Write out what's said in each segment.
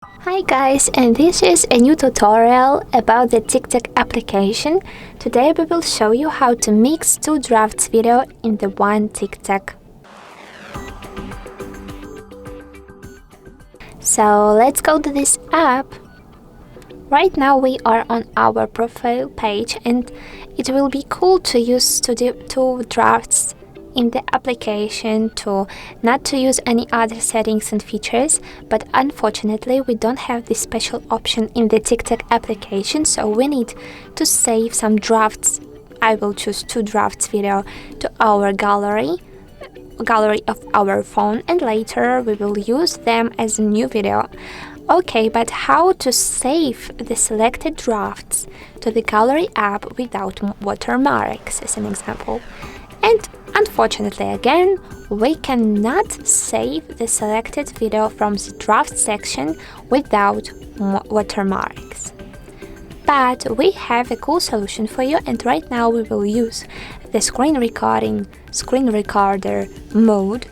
Hi guys, and this is a new tutorial about the TikTok application. Today we will show you how to mix two drafts video in the one TikTok. So let's go to this app. Right now we are on our profile page and it will be cool to use two drafts in the application, not to use any other settings and features, but unfortunately we don't have this special option in the TikTok application, so we need to save some drafts. I will choose two drafts video to our gallery of our phone, and later we will use them as a new video. Okay, but how to save the selected drafts to the gallery app without watermarks, as an example? And unfortunately again, we cannot save the selected video from the draft section without watermarks. But we have a cool solution for you, and right now we will use the screen recorder mode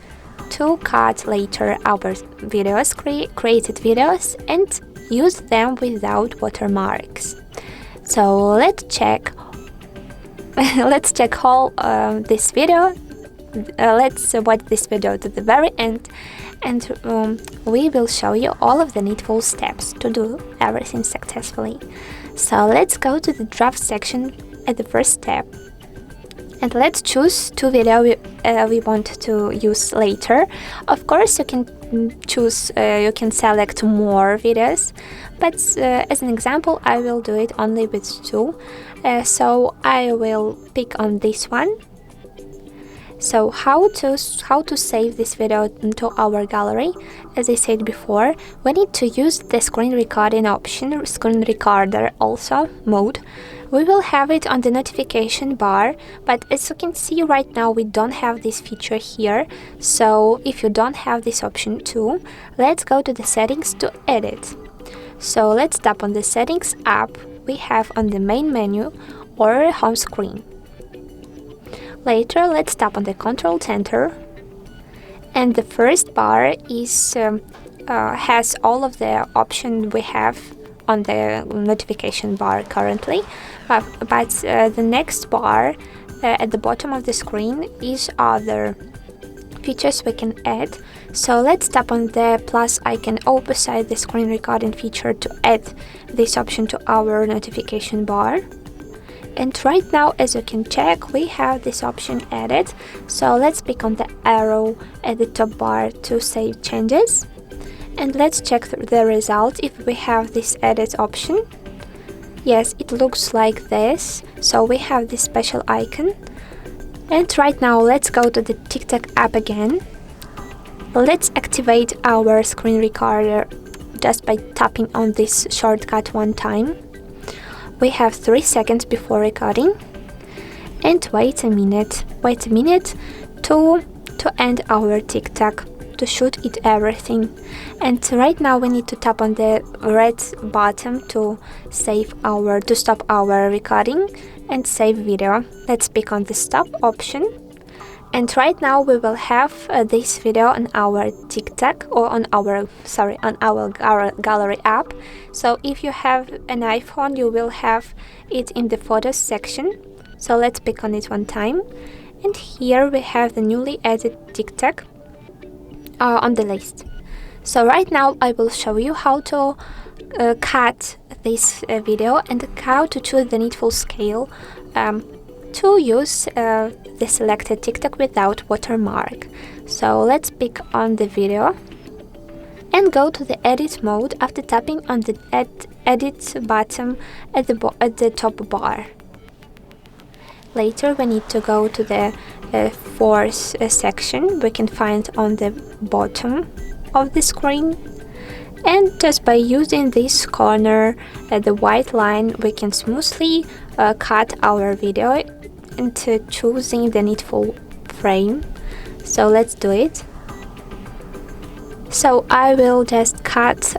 to cut later our videos, created videos, and use them without watermarks. So let's check all this video. Let's watch this video to the very end, and we will show you all of the needful steps to do everything successfully. So let's go to the draft section at the first step, and let's choose two videos we want to use later. Of course, you can choose, you can select more videos, but as an example, I will do it only with two. So I will pick on this one. So how to save this video into our gallery? As I said before, we need to use the screen recording option, screen recorder also mode. We will have it on the notification bar, but as you can see right now we don't have this feature here. So if you don't have this option too, let's go to the settings to edit. So let's tap on the settings app we have on the main menu or home screen. Later, let's tap on the Control Center, and the first bar is has all of the options we have on the notification bar currently, but the next bar at the bottom of the screen is other features we can add. So let's tap on the plus icon beside the screen recording feature to add this option to our notification bar. And right now, as you can check, we have this option added. So let's pick on the arrow at the top bar to save changes. And let's check the result if we have this edit option. Yes, it looks like this. So we have this special icon. And right now, let's go to the TikTok app again. Let's activate our screen recorder just by tapping on this shortcut one time. We have 3 seconds before recording, and wait a minute to end our TikTok, to shoot it everything. And right now we need to tap on the red button to stop our recording and save video. Let's pick on the stop option. And right now we will have this video on our TikTok, or on our gallery app. So if you have an iPhone, you will have it in the photos section. So let's pick on it one time. And here we have the newly added TikTok on the list. So right now I will show you how to cut this video and how to choose the needful scale to use the selected TikTok without watermark. So let's pick on the video and go to the edit mode after tapping on the edit button at the top bar. Later we need to go to the fourth section we can find on the bottom of the screen, and just by using this corner the white line, we can smoothly cut our video into choosing the needful frame. So let's do it. So I will just cut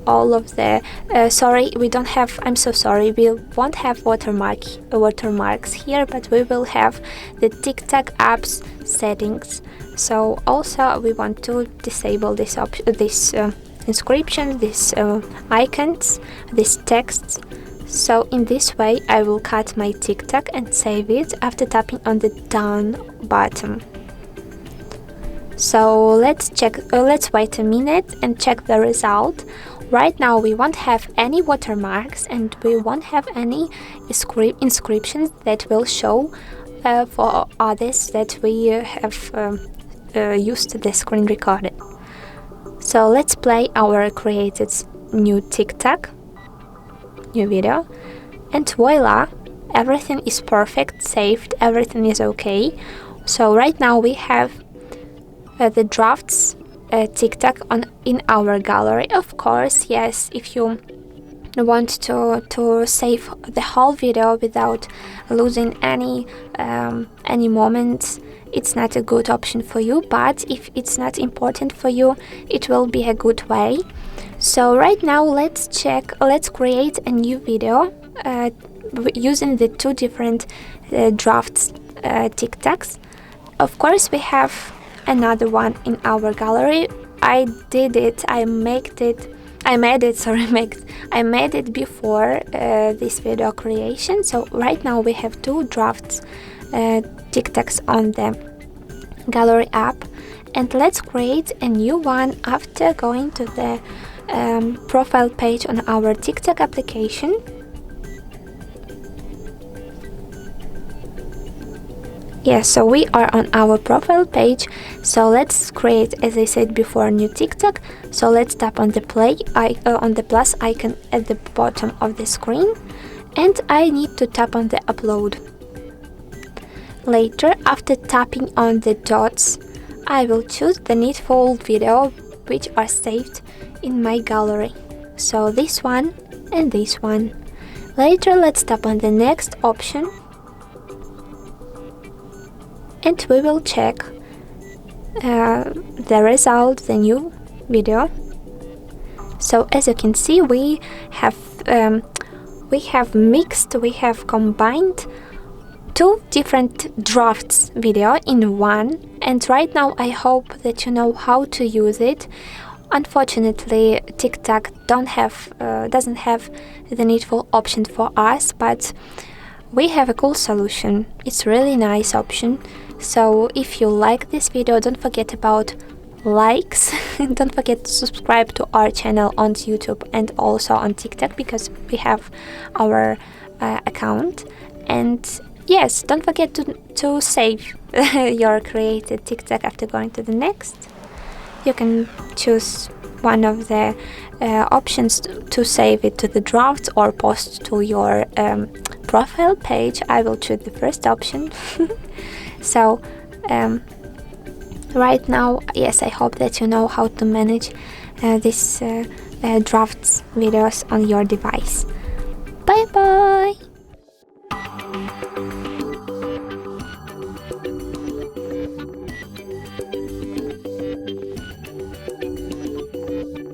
all of the I'm so sorry, we won't have watermarks here, but we will have the TikTok apps settings. So also we want to disable this inscriptions, these icons, these texts. So in this way I will cut my TikTok and save it after tapping on the down button. So let's wait a minute and check the result. Right now we won't have any watermarks and we won't have any inscriptions that will show for others that we have used the screen recording. So let's play our created new TikTok, new video, and voila, everything is perfect, saved, everything is okay. So right now we have the drafts TikTok in our gallery. Of course, yes, if you want to save the whole video without losing any moments, it's not a good option for you, but if it's not important for you, it will be a good way. So right now let's create a new video using the two different drafts TikToks. Of course, we have another one in our gallery. I made it before this video creation. So right now we have two drafts TikToks on the gallery app, and let's create a new one after going to the profile page on our TikTok application. Yes, so we are on our profile page. So let's create, as I said before, a new TikTok. So let's tap on the on the plus icon at the bottom of the screen, and I need to tap on the upload. Later, after tapping on the dots, I will choose the needful video which are saved in my gallery. So this one and this one. Later, let's tap on the next option, and we will check the result, the new video. So as you can see, we have combined two different drafts video in one, and right now I hope that you know how to use it. Unfortunately, TikTok doesn't have the needful option for us, but we have a cool solution. It's really nice option. So if you like this video, don't forget about likes. Don't forget to subscribe to our channel on YouTube and also on TikTok, because we have our account. And yes, don't forget to save your created TikTok after going to the next. You can choose one of the options to save it to the drafts or post to your profile page. I will choose the first option. So right now, yes, I hope that you know how to manage these drafts videos on your device. Bye bye.